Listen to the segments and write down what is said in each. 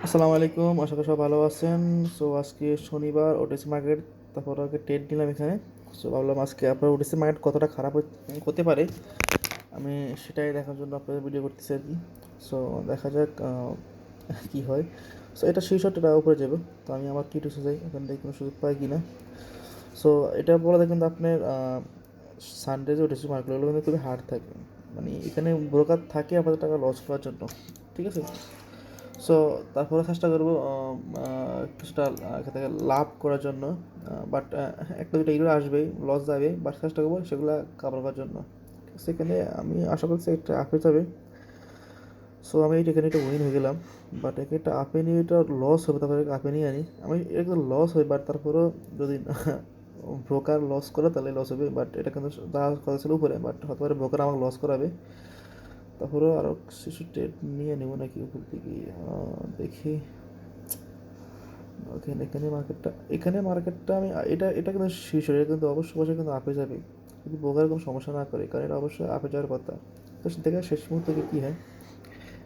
আসসালামু আলাইকুম, আশা করি সব ভালো আছেন। সো আজকে শনিবার ওটিসি মার্কেট, তারপর আগে ট্রেড নিলাম এখানে। সো ভাবলাম আজকে আপনার ওটিসি মার্কেট কতটা খারাপ হতে পারে আমি সেটাই দেখার জন্য আপনাদের ভিডিও করতেছি আর কি। সো দেখা যাক কি হয়। সো এটা সেই শট, এটা উপরে যাবে। তো আমি আমার কি টুসে যাই, এখান থেকে কোনো সুযোগ পাই কি না। সো এটা বলা যায় কিন্তু আপনার সানডে যে ওটিসি মার্কেটগুলো কিন্তু খুবই হার্ড থাকে, মানে এখানে ব্রোকার থাকে আপনাদের টাকা লস করার জন্য, ঠিক আছে। সো তারপরে চেষ্টা করবো কিছুটা এখান থেকে লাভ করার জন্য। বাট একটা দুটো ইউরো আসবেই, লস যাবে, বাট চেষ্টা করবো সেগুলো কাভার করার জন্য। সেখানে আমি আশা করছি একটা আপে যাবে। সো আমি এখানে একটা উইন হয়ে গেলাম, বাট একে একটা আপে নিয়ে এটা লস হবে, তারপরে আপে নিয়ে আনি আমি। এটা লস হয়, বাট তারপরেও যদি ব্রোকার লস করে তাহলে লস হবে। বাট এটা কিন্তু যা কথা ছিল উপরে, বাট হতে পারে ব্রোকার আমাকে লস করাবে। তারপরেও আরও কিছু ট্রেড নিয়ে নেবো নাকি উপর দিকে, দেখি। এখানে মার্কেটটা আমি এটা কিন্তু শীর্ষ, এটা কিন্তু অবশ্যই অবশ্যই কিন্তু আপে যাবে যদি বোকার কোনো সমস্যা না করে, কারণ এটা অবশ্যই আপে যাওয়ার কথা। তো দেখা শেষ মুহূর্তে কী হয়,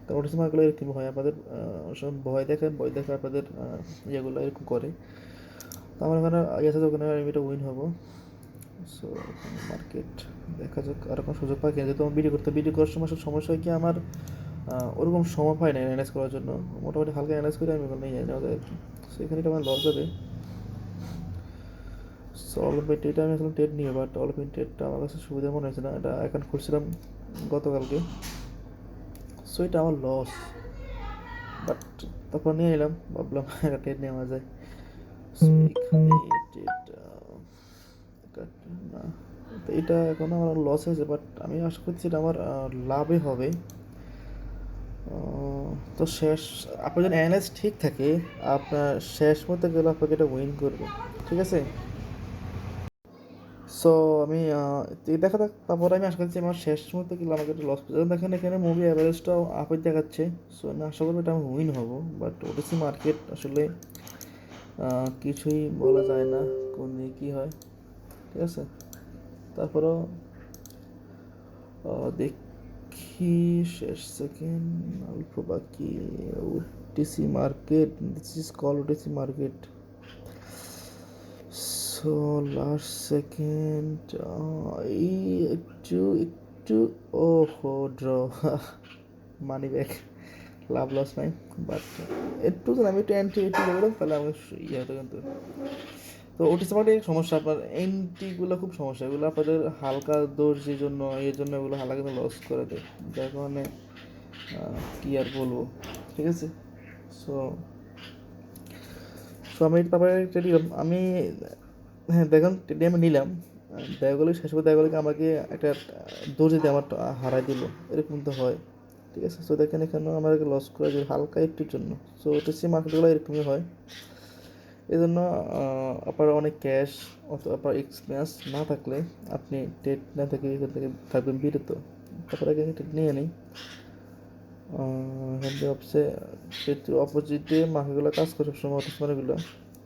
কারণ ওটিসি মার্কেটগুলো এরকম হয় আপনাদের, সব ভয় দেখায় আপনাদের ইয়েগুলো এরকম করে। তো আমার ওখানে ইয়ে আছে, ওখানে আমি এটা উইন হবো। সো এখানে মার্কেট দেখা যাক আর কোনো সুযোগ পাই কিনা, যেহেতু আমার ভিডিও করার সময় আসলে সমস্যা হয় কি, আমার ওরকম সময় পাই না অ্যানালাইজ করার জন্য। মোটামুটি হালকা অ্যানালাইজ করে আমি ওখানে নিয়ে নেওয়া যায় আর কি। সো এখানে এটা আমার লস যাবে। সো অলিম্পিক এটা আমি আসলে টেট নিয়ে, বাট অলিম্পিক টেটটা আমার কাছে সুবিধা মনে হয়েছে না। এটা এখন খুলছিলাম গতকালকে। সো এটা আমার লস, বাট তারপর নিয়ে নিলাম, ভাবলাম একটা টেট নেওয়া যায়। সো এখানে টেট না, তো এটা এখন আমার লস হয়েছে, বাট আমি আশা করছি এটা আমার লাভে হবে। তো শেষ, আপনার যদি অ্যানালাইজ ঠিক থাকে, আপনার শেষ মধ্যে গেলে আপনাকে এটা উইন করবে, ঠিক আছে। সো আমি দেখা যাক, তারপরে আমি আশা করছি আমার শেষ মুহূর্তে গেলে আমাকে একটা লস, যেমন দেখেন এখানে মুভি অ্যাভারেজটাও আপে দেখাচ্ছে। সো আমি আশা করবো এটা আমি উইন হবো, বাট ওটিসি মার্কেট আসলে কিছুই বলা যায় না কোন দিকে কী হয়, ঠিক আছে। তারপরেও দেখি, শেষ সেকেন্ড অল্প বাকি। OTC market, this is call OTC market. So last second, এই একটু ও হো ড্র, মানি ব্যাক, লাভ লস নাই। বাট একটু যদি আমি একটু অ্যান্টি একটু করলাম তাহলে আমি ইয়ে হতো কিন্তু। তো ওটিসি মার্কেটের সমস্যা, আপনার এন্ট্রিগুলো খুব সমস্যা, এগুলো আপনাদের হালকা দোষ যে জন্য এর জন্য এগুলো হালকা কিন্তু লস করে দেয়, যার কারণে কী আর বলবো, ঠিক আছে। সো সো আমি তারপরে টেলিগ্রাম আমি, হ্যাঁ দেখুন টেডি আমি নিলাম, দেখা গেলো শেষ পর্যন্ত দেখা গেলো কি আমাকে একটা দৌড় দিতে আমার হারাই দিল, এরকম তো হয়, ঠিক আছে। সো দেখেন এখানেও আমাদেরকে লস করে যায় হালকা একটুর জন্য। সো ওটিসি মার্কেটগুলো এরকমই হয়। এই জন্য আপনার অনেক ক্যাশ অথবা আপনার এক্সপিরিয়েন্স না থাকলে আপনি টেট না থেকে এখান থেকে থাকবেন বিরত। তারপরে এখানে টেট নিয়ে নিই, এখান থেকে অপোজিটে মার্কেটগুলো কাজ করে সবসময় ওটিসি মার্কেটগুলো।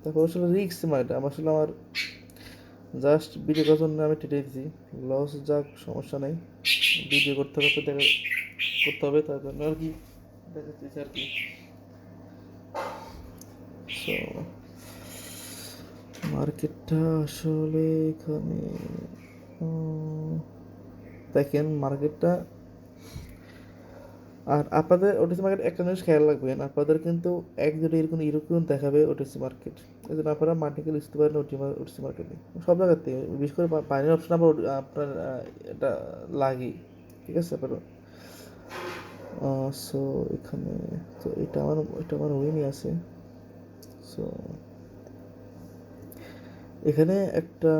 তারপর আসলে রিক্স মার্কেট আমার, আসলে আমার জাস্ট ভিডিও করার জন্য আমি টেটে দিচ্ছি, লস যাক সমস্যা নেই, ভিডিও করতে হবে করতে হবে, তার জন্য আর কি দেখাচ্ছি আর কি। সো মার্কেটটা আসলে এখানে দেখেন মার্কেটটা, আর আপনাদের ওটিসি মার্কেট একটা জিনিস খেয়াল রাখবেন, আপনাদের কিন্তু এক দুটো এরকম ইউরোপিয়ান দেখাবে ওটিসি মার্কেট, এই জন্য আপনারা মার্কেটে লিখতে পারেন ওটিসি মার্কেটে সব জায়গাতে, বিশেষ করে বাইনারি অপশন আবার আপনার এটা লাগে, ঠিক আছে আপনার। সো এখানে, তো এটা আমার উইনই আছে। সো এখানে একটা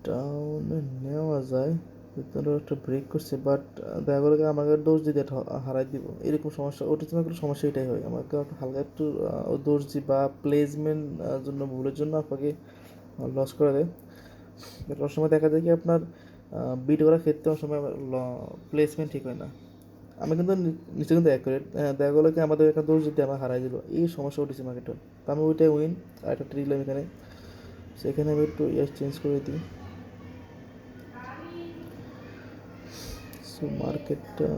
ডাউনে নেওয়া যায়, ভিতরে একটা ব্রেক করছে, বাট দেখা গেলো আমাকে দোষ দিতে হারাই দিব, এরকম সমস্যা ওটির জন্য একটা সমস্যা এটাই হয় আমাকে, একটা হালকা একটু দোষ দিই বা প্লেসমেন্ট জন্য ভুলের জন্য আপনাকে লস করে দেয়। অনেক সময় দেখা যায় কি আপনার বিট করার ক্ষেত্রে অনেক সময় প্লেসমেন্ট ঠিক হয় না। আমি কিন্তু নিচে কিন্তু অ্যাকুরেট, দেখা গেলো কি আমাদের একটা দোষ দিতে আমার হারাই দিল, এই সমস্যা উঠেছে মার্কেটে। তো আমি ওইটাই উইন, আর একটা ট্রিলাম এখানে, সেখানে আমি একটু ইয়ার চেঞ্জ করে দিই। সো মার্কেটটা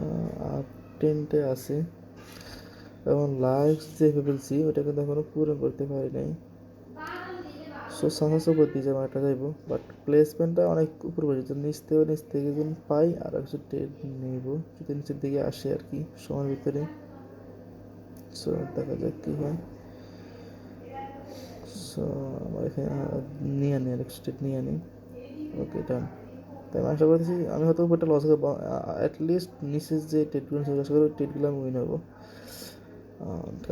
আপ টেনটে আছে, এবং লাইফ যে ভেবেছি ওটা কিন্তু এখনো পূরণ করতে পারি নাই। সো সাহস উপর দিয়ে যাবো একটা যাইব, বাট প্লেসমেন্টটা অনেক উপর পর্যন্ত নিচ থেকে যদি পাই আর কিছু ট্রেড নেব যদি নিচের দিকে আসে আর কি সময়ের ভিতরে। সো দেখা যাক কী হয়। সো আমার এখানে নিয়ে আনি আর স্টেট নিয়ে আনি। ওকে ডান। তাই আমি আশা করতেছি আমি হয়তো উপরটা লস করবো, অ্যাটলিস্ট নিচের যে ট্রেডগুলো আছে আশা করি ট্রেডগুলো আমি উইন হবো।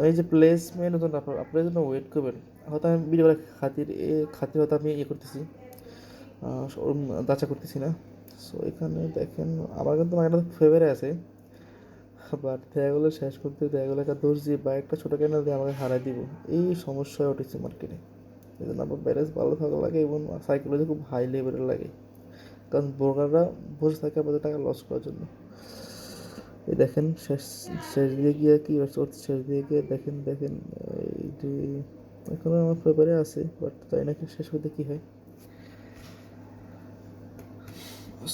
এই যে প্লেসমেন্ট হতো আপনার জন্য ওয়েট করবেন, হয়তো আমি ভিডিও খাতির হয়তো আমি করতেছি, যাচা করতেছি না। সো এখানে দেখেন আমার কিন্তু একটা ফেভারে আছে, বাট দেখা গেলো শেষ করতে দেখা গেলো একটা দোষ দিয়ে বা একটা ছোটো ক্যান্ডেল দিয়ে আমাকে হারাই দিব। এই সমস্যা উঠেছে মার্কেটে। এই জন্য আমার ব্যালেন্স ভালো থাকা লাগে এবং সাইকোলজি খুব হাই লেভেলের লাগে, কারণ ব্রোকাররা বসে থাকে আমাদের টাকা লস করার জন্য। এই দেখেন শেষ শেষ দিয়ে গিয়ে কী হচ্ছে, শেষ দিয়ে গিয়ে দেখেন এইটি এখনও আমার পেপারে আছে, বাট তাই নাকি শেষ করতে কী হয়।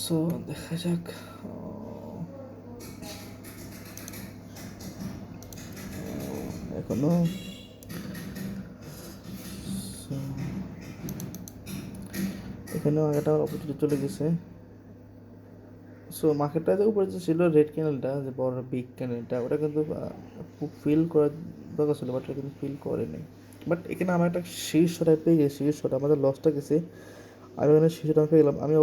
সো দেখা যাক। এখনো এখানেও একটা অপরচুনিটি চলে গেছে। সো মার্কেটটা যে উপরে যে ছিল রেড ক্যানেলটা, যে বড় বিগ ক্যানেলটা, ওটা কিন্তু ফিল করার দরকার ছিল, বাট ওটা কিন্তু ফিল করেনি। বাট এখানে আমার একটা শীর্ষটা পেয়ে গেছি, শীর্ষটা আমাদের লসটা গেছে, আমি ওখানে শীর্ষটা পেয়ে গেলাম। আমি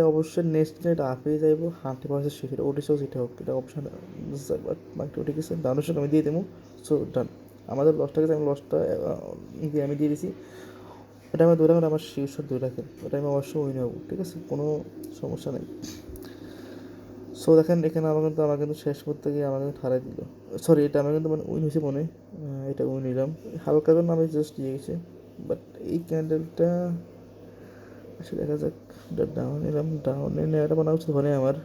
অবশ্যই নেক্সট ডে এটা আপে যাইবো 100% শীর্ষটা ওটিসিও সেটা হোক, এটা অপশন মার্কেট উঠে গেছে, ডাউনের সঙ্গে আমি দিয়ে দেবো। সো ডান, আমাদের লসটা গেছে, আমি লসটা আমি দিয়ে দিয়েছি। এটা আমি ধরে রাখেন, আমার শীর্ষ ধরে রাখেন, ওটা আমি অবশ্যই উইন হবো, ঠিক আছে, কোনো সমস্যা নেই। সো দেখেন এখানে আমার কিন্তু শেষ করতে গিয়ে আমার কিন্তু হারাই দিল। সরি, এটা আমার কিন্তু মানে উইন হয়েছে মনে হয়। এটা উইন নিলাম হালকা জন্য আমি জাস্ট দিয়ে গেছি। বাট এই ক্যান্ডেলটা আসলে দেখা যাক, ডাউন নিলাম, ডাউনে নেওয়াটা মনে উচিত হয় আমার।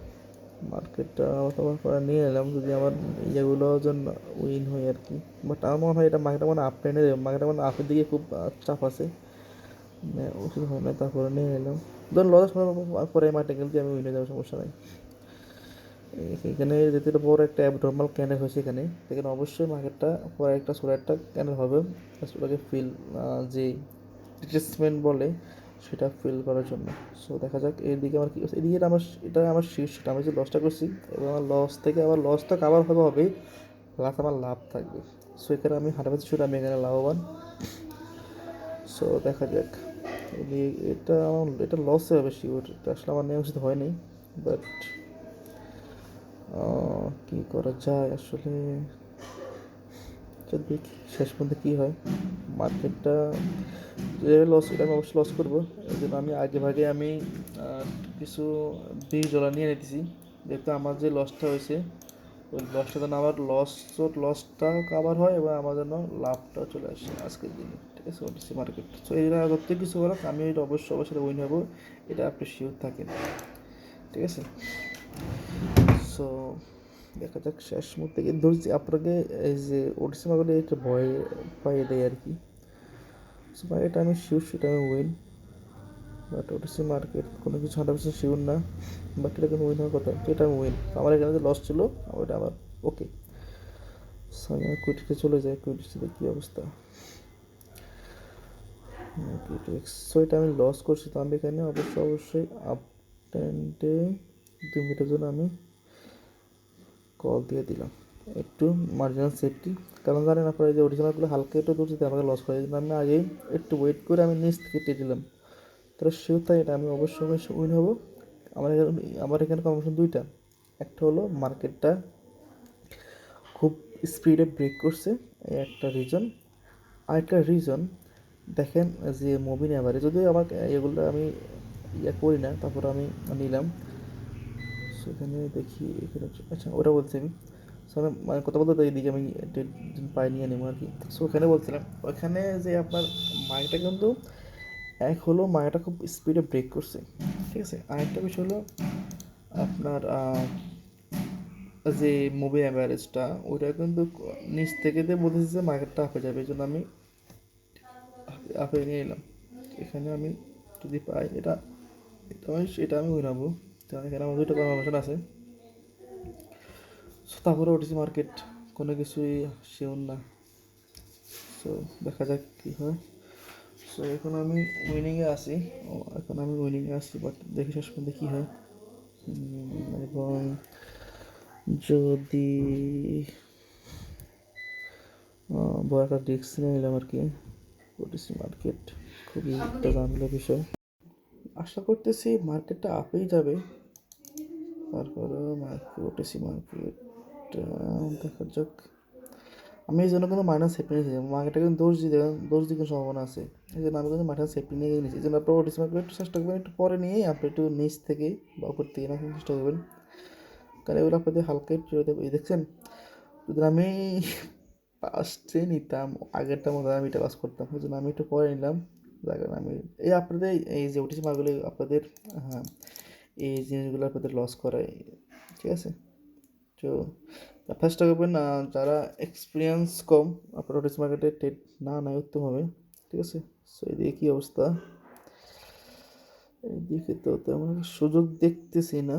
মার্কেটটা আবার পরে নিয়ে এলাম যদি আমার ইয়েগুলো জন্য উইন হয় আর কি। বাট আমার মনে হয় এটা মার্কেটটা মানে আপ ট্রেন্ডে দেবে, মার্কেটটা মানে আপের দিকে খুব চাপ আছে, উচিত হয় না। তারপরে নিয়ে এলাম, ধরুন লস পরে মার্কেটে গেলে আমি উইনে যাবো, সমস্যা নাই। এখানে যেহেতু এটা বড় একটা অ্যাবনর্মাল ক্যান্ডেল হয়েছে এখানে, সেখানে অবশ্যই মার্কেটটা পরে একটা ছোটো একটা ক্যান্ডেল হবে, ওটাকে ফিল যে রিট্রেসমেন্ট বলে সেটা ফিল করার জন্য। সো দেখা যাক এদিকে আমার কী করছে, এদিকে এটা আমার শীর্ষটা, আমি যে লসটা করছি এবং আমার লস থেকে আবার লসটা কাভার হবে প্লাস আমার লাভ থাকবে। সো এখানে আমি 100% আমি এখানে লাভবান। সো দেখা যাক এটা লসে হবে শিওর, এটা আসলে আমার নেওয়া উচিত হয়নি, বাট কী করা যায় আসলে, দেখি শেষ পর্যন্ত কী হয়। মার্কেটটা যে লস, এটা আমি অবশ্যই লস করবো, এই জন্য আমি আমি কিছু $20 নিয়ে নিতেছি, যেহেতু আমার যে লসটা হয়েছে ওই লসটা যেন আমার লসটাও কাভার হয় এবং আমার জন্য লাভটাও চলে আসে আজকের দিনে, ঠিক আছে, ওটিসি মার্কেট। সো এরা যত কিছু হোক আমি এটা অবশ্যই উইন হবো, এটা আপনি শিওর থাকেন, ঠিক আছে। সো দেখা যাক শেষ মুহূর্তে গিয়ে ধরছি আপনাকে, এই যে ওটিসি মার্কেটে একটা ভয় পাইয়ে দেয় আর কি। সো ভাই এটা আমি শিওর, সেটা আমি উইন, বাট ওটিসি মার্কেট কোনো কিছু 100% শিওর না, বাট এটা কিন্তু উইন হওয়ার কথা, তো এটা আমি উইন। আমার এখানে যে লস ছিল ওটা আমার ওকে। সো আমি কুইটিতে চলে যাই, কুইটিতে কী অবস্থা, সো এটা আমি লস করছি, তো আমি এখানে অবশ্যই আপ টেন্টে 2 মিনিটের জন্য আমি কল দিয়ে দিলাম, একটু মার্জিনাল সেফটি, কারণ জানেন আপনারা যে অরিজিনালগুলো হালকা একটু দূর যদি আমাকে লস করে, এই জন্য আমি আগেই একটু ওয়েট করে আমি নিচ থেকে টেনে দিলাম, তাহলে শিওর তাই এটা আমি অবশ্যই উইন হবো। আমার এখানে কম্বিনেশন দুইটা, একটা হলো মার্কেটটা খুব স্পিডে ব্রেক করছে, এই একটা রিজন। আরেকটা রিজন দেখেন যে মুভিং অ্যাভারেজ, যদিও আমাকে এগুলো আমি করি না, তারপর আমি নিলাম। সেখানে দেখি এখানে, আচ্ছা ওটা বলছি আমি। সো আমি মানে কথা বলতে এইদিকে আমি পাই নিয়ে নেবো আর কি। সো ওখানে বলছিলাম, ওখানে যে আপনার মাইটা কিন্তু এক হলো মায়াটা খুব স্পিডে ব্রেক করছে, ঠিক আছে। আরেকটা বিষয় হলো আপনার যে মুভি অ্যাভারেজটা ওইটা কিন্তু নিচ থেকে দিয়ে বলতেছে যে মার্কেটটা আপে যাবে, এই জন্য আমি আপে নিয়ে এলাম। এখানে আমি যদি পাই এটা আমি উইন হবো, কারণ এখানে আমার দুটো কনফার্মেশন আছে। সো তারপরে ওটিসি মার্কেট কোনো কিছুই শিওর না। সো দেখা যাক কী হয়। সো এখন আমি উইনিংয়ে আছি। এখন আমি উইনিংয়ে আছি, বাট দেখি শেষ পর্যন্ত কী হয়। এবং যদি বড় একটা রিস্ক নিয়ে নিলাম আর কি। ওটিসি মার্কেট খুবই একটা ঝামেলার বিষয়। আশা করতেছি মার্কেটটা আপেই যাবে। তারপরে ওটিসি মার্কেট দেখা যাক। আমি এই জন্য কিন্তু মাইনাস সেফটি নিয়েছি, মার্কেটটা কিন্তু দোষ দিকে সম্ভাবনা আছে। এই জন্য আমি কিন্তু মাইনাস সেফটি নিয়ে নিয়েছি। এই জন্য আপনার ওটিসি মার্কেট একটু চেষ্টা করবেন, একটু পরে নিয়ে আপনি একটু নিচ থেকে বা উপর থেকে রাখার চেষ্টা করবেন, কারণ এগুলো আপনাদের হালকা একটু দেখছেন। যদি আমি ফার্স্টে নিতাম আগেরটার মতো আমি এটা পাস করতাম, ওই জন্য আমি একটু পরে নিলাম। দেখেন আমি এই আপনাদের এই যে ওটিসি মার্কগুলো আপনাদের, হ্যাঁ, এই জিনিসগুলো আপনাদের লস করায়, ঠিক আছে। তো চেষ্টা করবেন যারা এক্সপিরিয়েন্স কম আপনার ওটিসি মার্কেটে ট্রেড না নেয় উত্তম হবে, ঠিক আছে। সো এদিকে কী অবস্থা, এইদিকে তো তেমন সুযোগ দেখতেছি না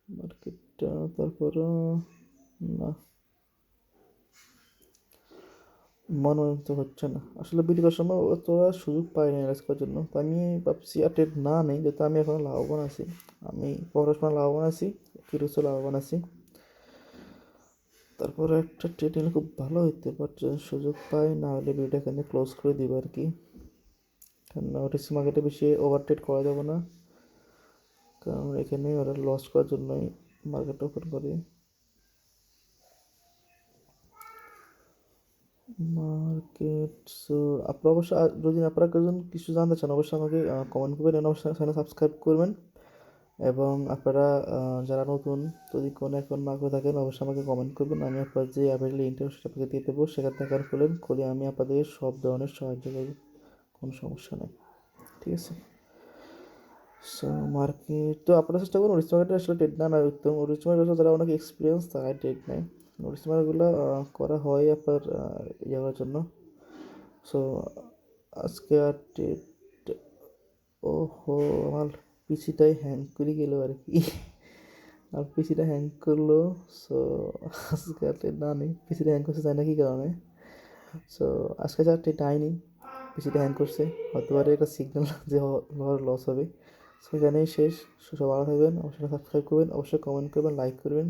মার্কেটটা। তারপর না, মনোনীত হচ্ছে না আসলে বিক্রি করার সময় তোরা সুযোগ পাই না রেস করার জন্য। তো আমি ভাবছি আর ট্রেড না নেই, যেহেতু আমি এখন লাভবান আছি। আমি পড়াশোনা লাভবান আছি, ফিরোজও লাভবান আছি। তারপরে একটা ট্রেড নিলে খুব ভালো হইতে, বাট সুযোগ পাই না হলে ভিডিওটা এখানে ক্লোজ করে দিব আর কি। কারণ ওটিসি মার্কেটে বেশি ওভার ট্রেড করা যাবে না, কারণ এখানে ওরা লস করার জন্যই মার্কেট ওপেন করে। মার্কেট, সো আপনারা অবশ্যই যদি আপনারা কেউ কিছু জানতে চান অবশ্যই আমাকে কমেন্ট করবেন এবং অবশ্যই চ্যানেল সাবস্ক্রাইব করবেন। এবং আপনারা যারা নতুন যদি কোনো অ্যাকাউন্ট না করে থাকেন অবশ্যই আমাকে কমেন্ট করবেন। আমি আপনার যে অ্যাপের লিঙ্কটা সেটা আপনাকে দিয়ে দেবো, সেখান থেকে অ্যাকাউন্ট খুলে আমি আপনাদের সব ধরনের সাহায্য করব, কোনো সমস্যা নেই, ঠিক আছে। সো মার্কেট তো আপনারা চেষ্টা করুন ওটিসি মার্কেটে আসলে ট্রেড না নেয় উত্তম। ওটিসি মার্কেটে যারা অনেক এক্সপিরিয়েন্স তারাই ট্রেড নেয়। ওটিসি মার্কেটগুলো করা হয় আপনার ইয়ে করার জন্য। সো আজকে আর ট্রেড, ওহো আমার পিসিটাই হ্যাং করে গেল আর কি। আর পিসিটা হ্যাং করলো। সো আজকে আর ট্রেড না নেই, পিসিটা হ্যাং করছে জানি না কী কারণে। সো আজকে যা ট্রেড আইনি, পিসিটা হ্যাং করছে, হতে পারে এটা সিগন্যাল যে লস হবে। সো এখানেই শেষ। সব ভালো থাকবেন, অবশ্যই সাবস্ক্রাইব করবেন, অবশ্যই কমেন্ট করবেন, লাইক করবেন,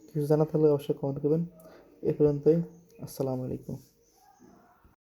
কিছু জানা থাকলে অবশ্যই কমেন্ট করবেন। এ পর্যন্তই, আসসালামু আলাইকুম।